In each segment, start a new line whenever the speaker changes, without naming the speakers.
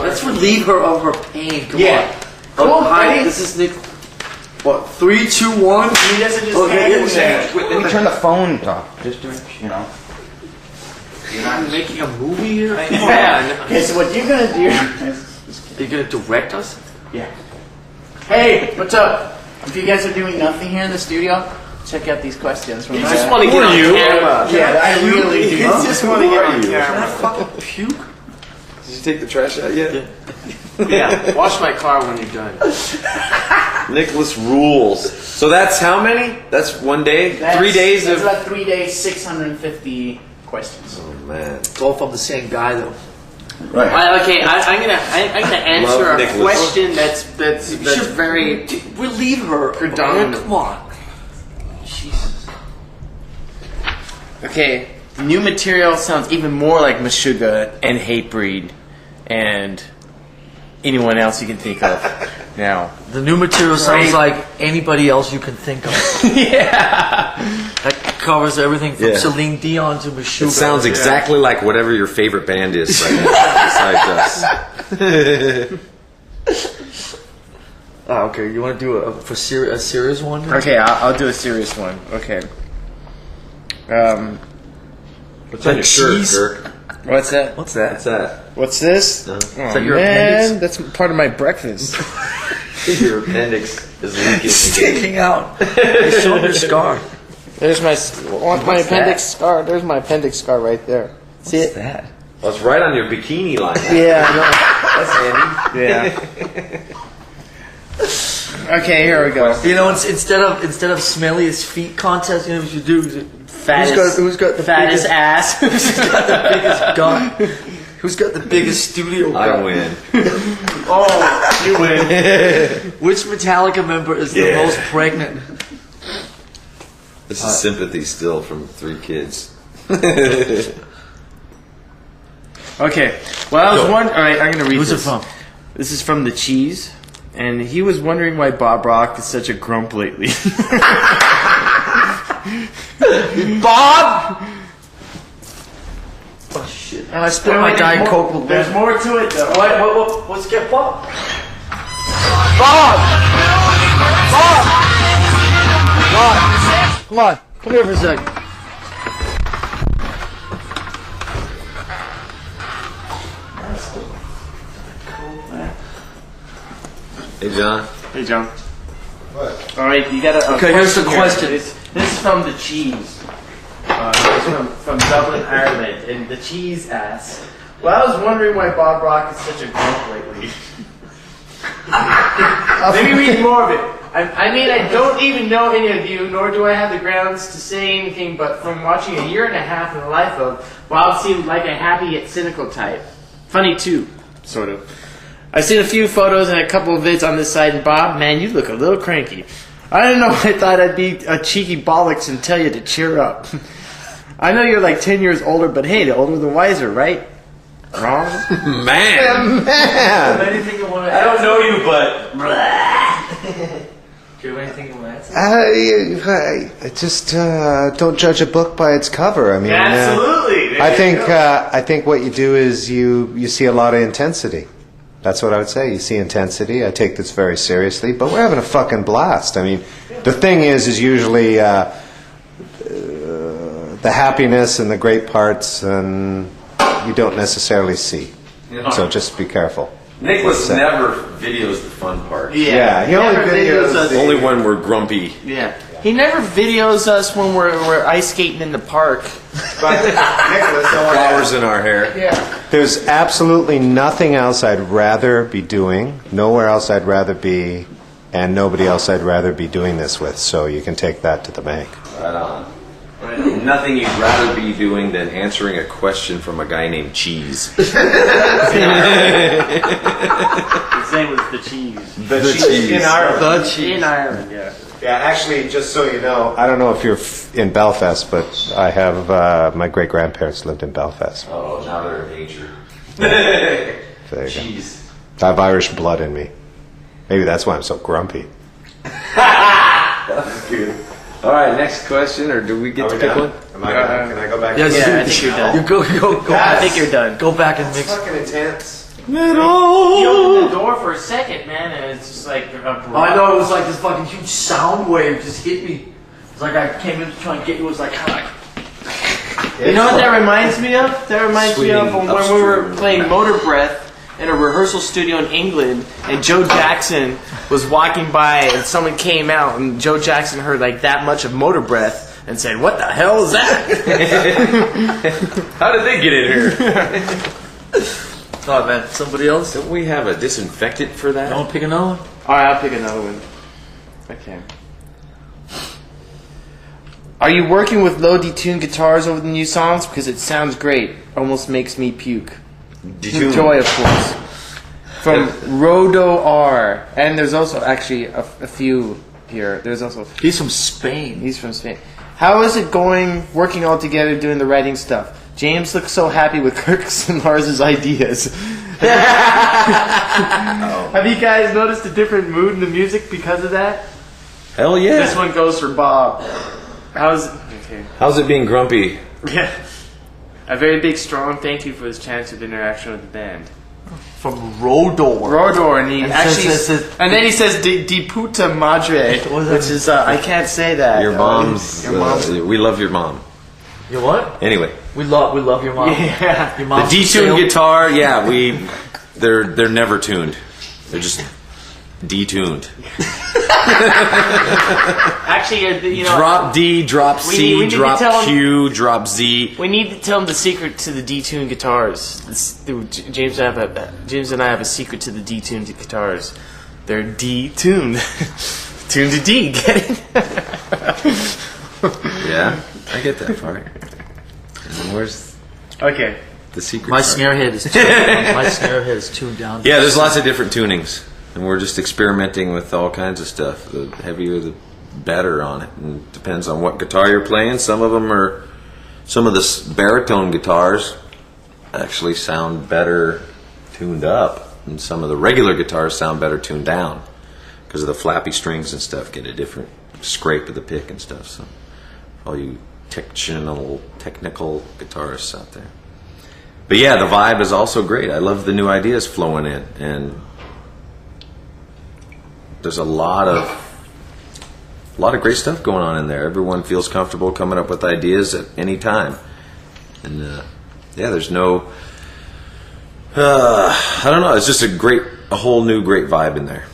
Let's relieve her of her pain. Come on.
Cool,
Hi,
ready?
this is Nick. What? 3, 2, 1.
He doesn't just
Okay,
hand it there.
Wait, let me turn the phone off. Just to, you know.
You're not making a movie here?
Yeah. Okay, so what you're gonna do?
Are you gonna direct us?
Yeah. Hey, what's up? If you guys are doing nothing here in the studio, check out these questions from
You
my-
just want to get on camera.
Yeah, I really do.
You just want to get on
Can
camera.
I
fucking puke?
Did you take the trash out yet?
Yeah. Wash my car when you're done.
Nicholas rules. So that's how many? That's one day? 3 days
That's
of...
about 3 days, 650 questions.
Oh, man.
It's all from the same guy, though.
Right.
I'm gonna answer
Love
a
Nicholas.
question that's very relieve her.
Predominant.
Come on. Jesus.
Okay, the new material sounds even more like Meshuggah and Hatebreed and anyone else you can think of now.
The new material sounds like anybody else you can think of.
Yeah.
That covers everything from
Yeah.
Celine Dion to Meshuggah.
It sounds exactly like whatever your favorite band is right now, besides us.
Okay, you want to do a serious one?
Okay, I'll do a serious one. Okay.
What's on your shirt,
cheese?
Kirk?
What's that?
What's that?
What's that?
What's this?
No.
Oh,
Is that your
man,
appendix?
that's part of my breakfast.
Your appendix is leaking.
Sticking out. Hey, show your scar.
There's my appendix
that?
scar. There's my appendix scar right there. See it?
that?
Oh, it's right on your bikini line.
Yeah.
That's handy.
Yeah. Okay, here we go.
You know, instead of smelliest feet contest, you know what you do?
Fattest, who's got the
fattest
biggest-
ass? Who's got the biggest gun? Who's got the biggest studio
I
gun?
win.
Oh, you win.
Which Metallica member is the
Yeah.
most pregnant?
This is sympathy still from 3 kids.
Okay. Well, I was wondering. All right, I'm gonna read
Who's
this.
it from?
This is from the Cheese, and he was wondering why Bob Rock is such a grump lately.
Bob! Oh shit. And I spilled my Diet Coke.
There's more to it though.
What's get Bob? Bob! Come on. Come here for a sec.
Hey, John.
Hey, John. What? All right, you got to.
Okay, here's the question.
This is from the Cheese. It's from Dublin, Ireland, and the Cheese asks, "Well, I was wondering why Bob Rock is such a grump lately." Let me read more of it. I mean, I don't even know any of you, nor do I have the grounds to say anything, but from watching a year and a half in the life of, Bob seemed like a happy yet cynical type. Funny too, sort of. I've seen a few photos and a couple of vids on this site, and Bob, man, you look a little cranky. I don't know, I thought I'd be a cheeky bollocks and tell you to cheer up. I know you're like 10 years older, but hey, the older the wiser, right? Wrong?
Man!
Anything you want to
I don't know you, but...
Do you have anything you want to add?
I just don't judge a book by its cover. I mean,
Absolutely. There
I
you
think
go.
I think what you do is you see a lot of intensity. That's what I would say. You see intensity. I take this very seriously, but we're having a fucking blast. I mean, the thing is usually the happiness and the great parts, and you don't necessarily see. So just be careful.
Nicholas never videos the fun part.
Yeah, he only
never
videos
us.
Only when we're grumpy.
Yeah. He never videos us when we're ice skating in the park.
But Nicholas,
Flowers in our hair.
Yeah.
there's absolutely nothing else I'd rather be doing, nowhere else I'd rather be, and nobody else I'd rather be doing this with. So you can take that to the bank.
Right on. Nothing you'd rather be doing than answering a question from a guy named Cheese.
His name was the Cheese.
The
Cheese.
in Ireland.
The cheese.
In Ireland, yeah.
Yeah, actually, just so you know, I don't know if you're in Belfast, but I have my great grandparents lived in Belfast.
Oh, now they're in nature.
So there you go.
Cheese.
I have Irish blood in me. Maybe that's why I'm so grumpy.
That's good. All right, next question, or do we get to pick one?
Am I done? Can I go back?
Yes,
Yeah, I think you're done.
You go
I think you're done.
Go back and mix.
fucking intense.
He opened the door for a second, man, and it's just like
I know, it was like this fucking huge sound wave just hit me. It's like I came in to try and get you. It was like kind of like.
You know what that reminds me of? That reminds me of when we were playing Motor Breath in a rehearsal studio in England, and Joe Jackson was walking by, and someone came out, and Joe Jackson heard like that much of Motor Breath, and said, "What the hell is that?"
How did they get in here?
Oh man, somebody else?
Don't we have a disinfectant for that?
Don't pick another one.
All right, I'll pick another one. Okay. Are you working with low detuned guitars over the new songs? Because it sounds great. Almost makes me puke.
Detuned.
Joy, of course. From Rodo R. And there's also actually a few here. There's also...
He's from Spain.
He's from Spain. How is it going, working all together, doing the writing stuff? James looks so happy with Kirk's and Lars's ideas. Have you guys noticed a different mood in the music because of that?
Hell yeah.
This one goes for Bob. How's
How's it being grumpy?
Yeah. A very big, strong thank you for this chance of interaction with the band.
From Rodor.
Rodor, and he
And
actually,
says-
and then he says "di puta madre," which is I can't say that.
Your mom's.
Your mom's.
We love your mom.
You what?
Anyway,
We love your mom.
Yeah.
Your
the
mom's
detuned
sale.
guitar. Yeah, they're never tuned. They're just detuned.
Actually, you know,
Drop D, drop
we
C,
need to
drop
tell 'em-
Q, drop Z.
we need to tell them the secret to the detuned guitars. James and I have a secret to the detuned guitars. They're detuned, tuned to D. Get it?
Yeah, I get that part. And where's
Okay.
the secret?
My
part?
snare head is tuned down.
Yeah, there's lots of different tunings, and we're just experimenting with all kinds of stuff. The heavier, the better on it, and it depends on what guitar you're playing. Some of the baritone guitars actually sound better tuned up, and some of the regular guitars sound better tuned down because of the flappy strings and stuff. Get a different scrape of the pick and stuff. So, all you technical guitarists out there. But yeah, the vibe is also great. I love the new ideas flowing in, and there's a lot of great stuff going on in there. Everyone feels comfortable coming up with ideas at any time, and yeah, there's no I don't know. It's just a whole new great vibe in there,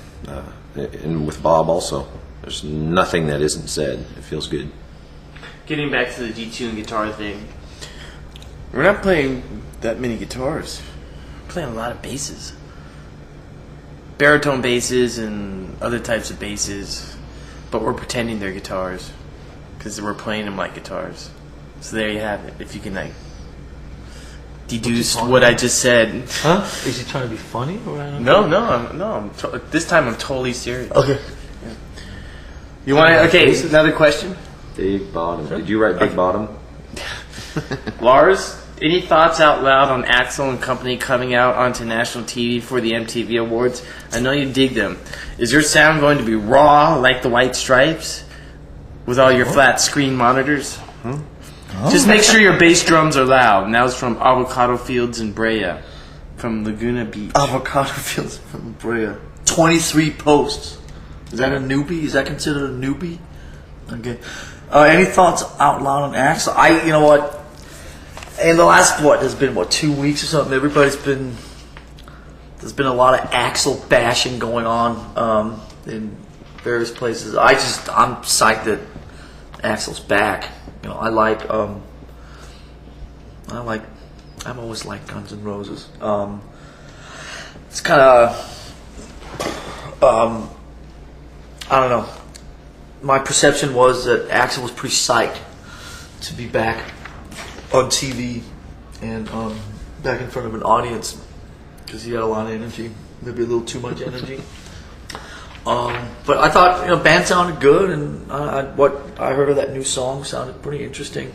and with Bob also. There's nothing that isn't said. It feels good.
Getting back to the detuned guitar thing, we're not playing that many guitars. We're playing a lot of basses. Baritone basses and other types of basses, but we're pretending they're guitars because we're playing them like guitars. So there you have it. If you can like deduce what I just said.
Huh? Is he trying to be funny? Or I don't know?
No. This time I'm totally serious.
Okay.
You want? Okay. Another question.
Big Bottom. Did you write Big Bottom?
Lars, any thoughts out loud on Axl and company coming out onto national TV for the MTV Awards? I know you dig them. Is your sound going to be raw like the White Stripes with all your flat screen monitors? Just make sure your bass drums are loud. And that was from Avocado Fields in Brea, from Laguna Beach.
Avocado fields from Brea. 23 posts. Is that a newbie? Is that considered a newbie? Okay. Any thoughts out loud on Axl? You know what? In the last, there's been, 2 weeks or something, there's been a lot of Axl bashing going on in various places. I'm psyched that Axl's back. You know, I've always liked Guns N' Roses. It's kind of, I don't know. My perception was that Axl was pretty psyched to be back on TV and back in front of an audience because he had a lot of energy, maybe a little too much energy. But I thought, band sounded good, and what I heard of that new song sounded pretty interesting.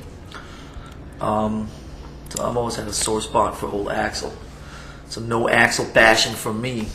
So I've always had a sore spot for old Axl. So no Axl bashing from me.